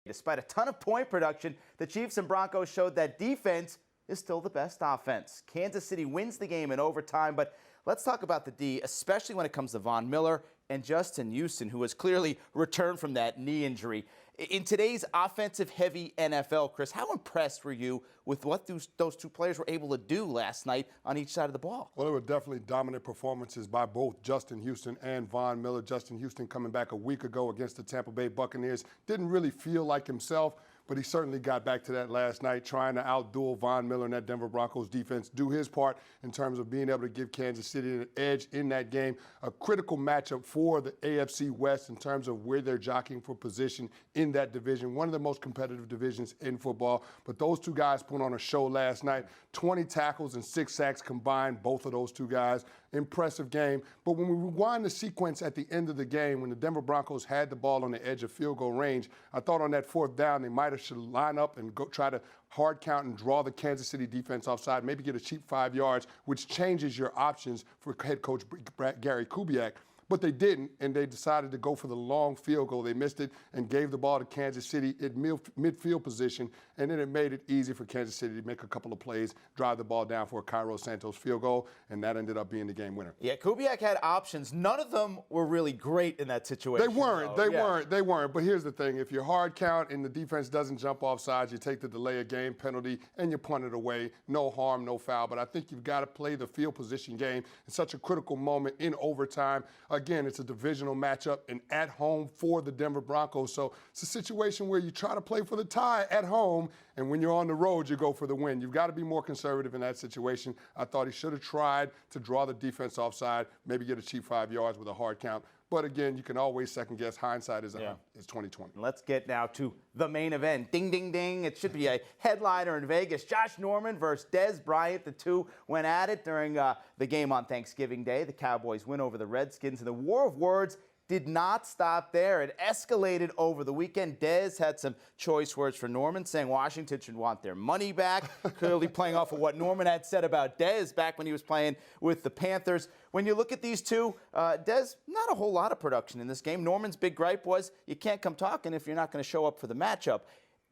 Despite a ton of point production, the Chiefs and Broncos showed that defense is still the best offense. Kansas City wins the game in overtime, but let's talk about the D, especially when it comes to Von Miller and Justin Houston, who has clearly returned from that knee injury. In today's offensive-heavy NFL, Chris, how impressed were you with what those two players were able to do last night on each side of the ball? Well, it were definitely dominant performances by both Justin Houston and Von Miller. Justin Houston coming back a week ago against the Tampa Bay Buccaneers. Didn't really feel like himself, but he certainly got back to that last night, trying to outduel Von Miller and that Denver Broncos defense, do his part in terms of being able to give Kansas City an edge in that game. A critical matchup for the AFC West in terms of where they're jockeying for position in that division, one of the most competitive divisions in football. But those two guys put on a show last night, 20 tackles and 6 sacks combined, both of those two guys. Impressive game. But when we rewind the sequence at the end of the game, when the Denver Broncos had the ball on the edge of field goal range, I thought on that fourth down they might have should line up and go try to hard count and draw the Kansas City defense offside, maybe get a cheap 5 yards, which changes your options for head coach Gary Kubiak. But they didn't, and they decided to go for the long field goal. They missed it and gave the ball to Kansas City at midfield position, and then it made it easy for Kansas City to make a couple of plays, drive the ball down for a Cairo Santos field goal, and that ended up being the game winner. Yeah, Kubiak had options. None of them were really great in that situation. They weren't. They weren't. But here's the thing. If you hard count and the defense doesn't jump off sides, you take the delay of game penalty and you punt it away. No harm, no foul. But I think you've got to play the field position game in such a critical moment in overtime. Again, it's a divisional matchup and at home for the Denver Broncos. So it's a situation where you try to play for the tie at home, and when you're on the road, you go for the win. You've got to be more conservative in that situation. I thought he should have tried to draw the defense offside, maybe get a cheap 5 yards with a hard count. But again, you can always second guess. Hindsight is 2020. Let's get now to the main event. Ding, ding, ding. It should be a headliner in Vegas. Josh Norman versus Dez Bryant. The two went at it during the game on Thanksgiving Day. The Cowboys win over the Redskins. And the war of words did not stop there. It escalated over the weekend. Dez had some choice words for Norman, saying Washington should want their money back, clearly playing off of what Norman had said about Dez back when he was playing with the Panthers. When you look at these two, Dez, not a whole lot of production in this game. Norman's big gripe was you can't come talking if you're not going to show up for the matchup.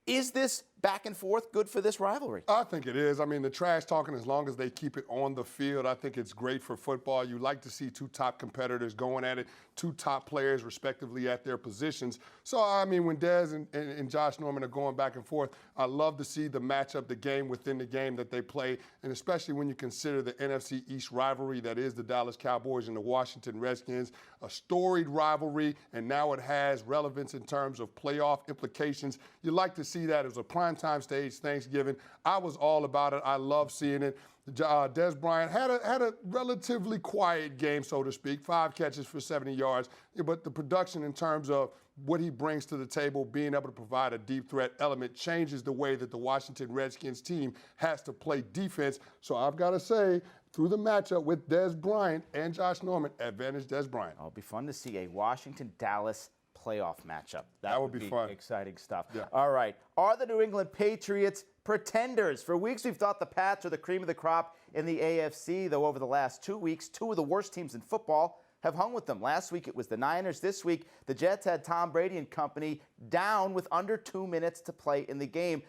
Is this back and forth good for this rivalry? I think it is. I mean, the trash talking, as long as they keep it on the field, I think it's great for football. You like to see two top competitors going at it, two top players respectively at their positions. So, I mean, when Dez and Josh Norman are going back and forth, I love to see the matchup, the game within the game that they play, and especially when you consider the NFC East rivalry that is the Dallas Cowboys and the Washington Redskins, a storied rivalry, and now it has relevance in terms of playoff implications. You like to see that as a primetime stage Thanksgiving. I was all about it. I love seeing it. Dez Bryant had a relatively quiet game, so to speak, 5 catches for 70 yards. But the production in terms of what he brings to the table, being able to provide a deep threat element, changes the way that the Washington Redskins team has to play defense. So I've got to say, through the matchup with Dez Bryant and Josh Norman, advantage Dez Bryant. It'll be fun to see a Washington-Dallas playoff matchup. That would be fun. Exciting stuff. Yeah. All right. Are the New England Patriots pretenders? For weeks, we've thought the Pats are the cream of the crop in the AFC, though over the last 2 weeks, 2 of the worst teams in football have hung with them. Last week, it was the Niners. This week, the Jets had Tom Brady and company down with under 2 minutes to play in the game.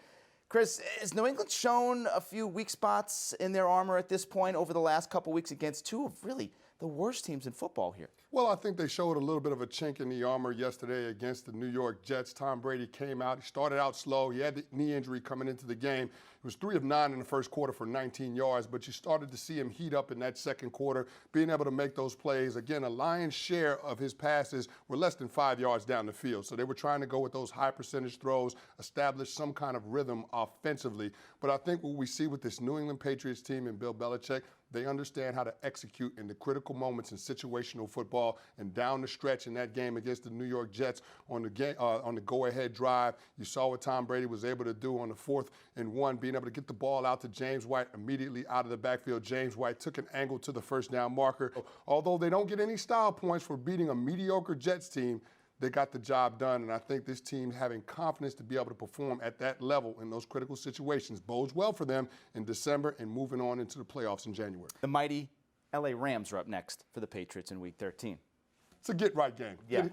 Chris, has New England shown a few weak spots in their armor at this point over the last couple weeks against 2 of really the worst teams in football here? Well, I think they showed a little bit of a chink in the armor yesterday against the New York Jets. Tom Brady came out. He started out slow. He had the knee injury coming into the game. He was 3 of 9 in the first quarter for 19 yards, but you started to see him heat up in that second quarter, being able to make those plays. Again, a lion's share of his passes were less than 5 yards down the field. So they were trying to go with those high percentage throws, establish some kind of rhythm offensively. But I think what we see with this New England Patriots team and Bill Belichick, they understand how to execute in the critical moments in situational football. And down the stretch in that game against the New York Jets on the go-ahead drive, you saw what Tom Brady was able to do on the 4th and 1, being able to get the ball out to James White immediately out of the backfield. James White took an angle to the first down marker. Although they don't get any style points for beating a mediocre Jets team, they got the job done, and I think this team having confidence to be able to perform at that level in those critical situations bodes well for them in December and moving on into the playoffs in January. The mighty LA Rams are up next for the Patriots in Week 13. It's a get-right game. Yeah.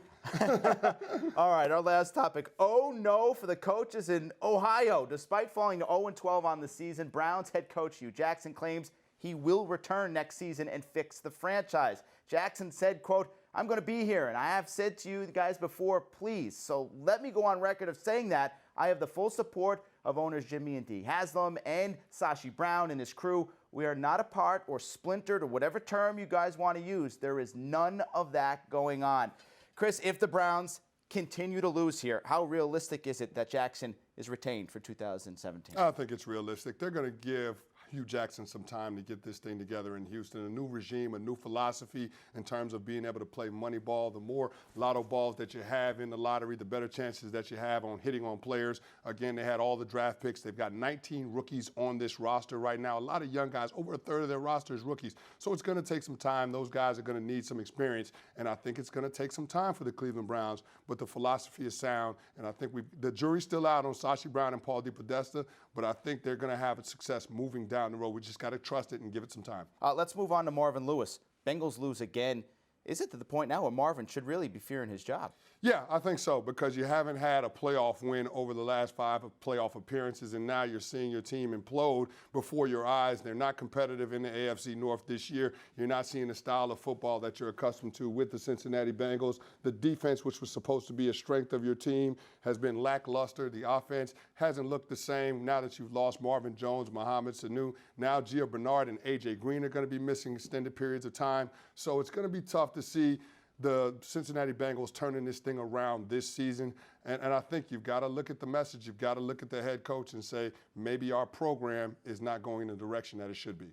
All right, our last topic. Oh, no for the coaches in Ohio. Despite falling to 0-12 on the season, Browns head coach Hugh Jackson claims he will return next season and fix the franchise. Jackson said, quote, "I'm going to be here, and I have said to you guys before, please. So let me go on record of saying that I have the full support of owners Jimmy and Dee Haslam and Sashi Brown and his crew. We are not apart or splintered or whatever term you guys want to use. There is none of that going on." Chris, if the Browns continue to lose here, how realistic is it that Jackson is retained for 2017? I think it's realistic. They're going to give Hugh Jackson some time to get this thing together in Houston. A new regime, a new philosophy in terms of being able to play money ball. The more lotto balls that you have in the lottery, the better chances that you have on hitting on players. Again, they had all the draft picks. They've got 19 rookies on this roster right now. A lot of young guys, over a third of their roster is rookies. So it's going to take some time. Those guys are going to need some experience, and I think it's going to take some time for the Cleveland Browns. But the philosophy is sound, and I think the jury's still out on Sashi Brown and Paul DePodesta, but I think they're going to have a success moving down the road. We just got to trust it and give it some time. Let's move on to Marvin Lewis. Bengals lose again. Is it to the point now where Marvin should really be fearing his job? Yeah, I think so, because you haven't had a playoff win over the last 5 playoff appearances, and now you're seeing your team implode before your eyes. They're not competitive in the AFC North this year. You're not seeing the style of football that you're accustomed to with the Cincinnati Bengals. The defense, which was supposed to be a strength of your team, has been lackluster. The offense hasn't looked the same now that you've lost Marvin Jones, Mohamed Sanu. Now Gio Bernard and A.J. Green are going to be missing extended periods of time. So it's going to be tough to see the Cincinnati Bengals turning this thing around this season. And I think you've got to look at the message. You've got to look at the head coach and say, maybe our program is not going in the direction that it should be.